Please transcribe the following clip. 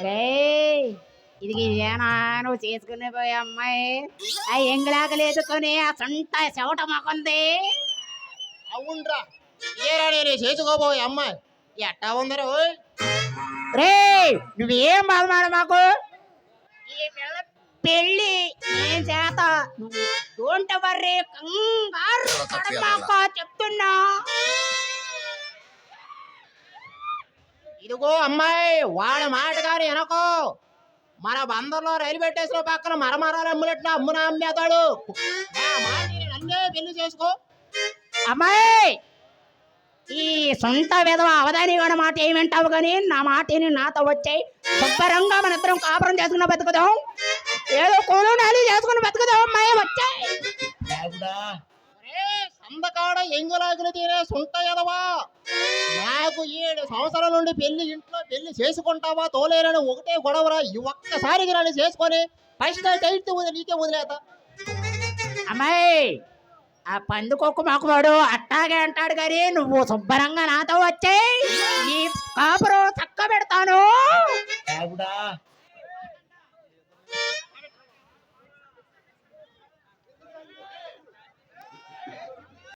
రేయ్ ఇది ఇదేనా నువ్వు చేసుకునే పోయే అమ్మాయి ఆ ఎంగిలాకలు ఎదుకొని ఆ సొంత చెవట మాకుంది. అవునరా, ఏరా నేను చేసుకోబోయే అమ్మాయి ఎట్టా ఉందరా? రేయ్ నువ్వేం బాధమాడ మాకు, ఈ పిల్ల పెళ్ళి నేను చేత, నువ్వు డోంట్ వర్రీ, కంగారు పడమాక చెప్తున్నా. ఇదిగో అమ్మాయి, వాడి మాట గాని వెనకో. మన బందర్లో రైల్వే స్టేషన్ పక్కన మరమరాలు అమ్ములెట్లా అమ్మునా అమ్మేతాడు. నన్నే పెళ్లి చేసుకో. అమ్మాయి ఈ సొంత విధవ అవధాని వాడి మాట ఏమంటావు కానీ నా మాటని నాతో వచ్చాయి. శుభ్రంగా మన ఇద్దరం కాపురం చేసుకున్న బతుకుదాం, ఏదో కూలు నాలి చేసుకుని బతుకుదాం. అమ్మాయి వచ్చాయి సందకాడ ఎంగులాగులు తీరే సొంత ఎదవా. నాకు 7 సంవత్సరాల నుండి ఇంట్లో పెళ్లి చేసుకుంటావా తోలేరని ఒకటే గొడవరా. ఈ ఒక్కసారికి నన్ను చేసుకొని ఫస్ట్ నైట్ నీకే వదిలేత. అమ్మాయి ఆ పందుకొక్కు మాకువాడు అట్టాగే అంటాడు కానీ నువ్వు శుభ్రంగా నాతో వచ్చాయి, నీ కాపురం చక్క పెడతాను.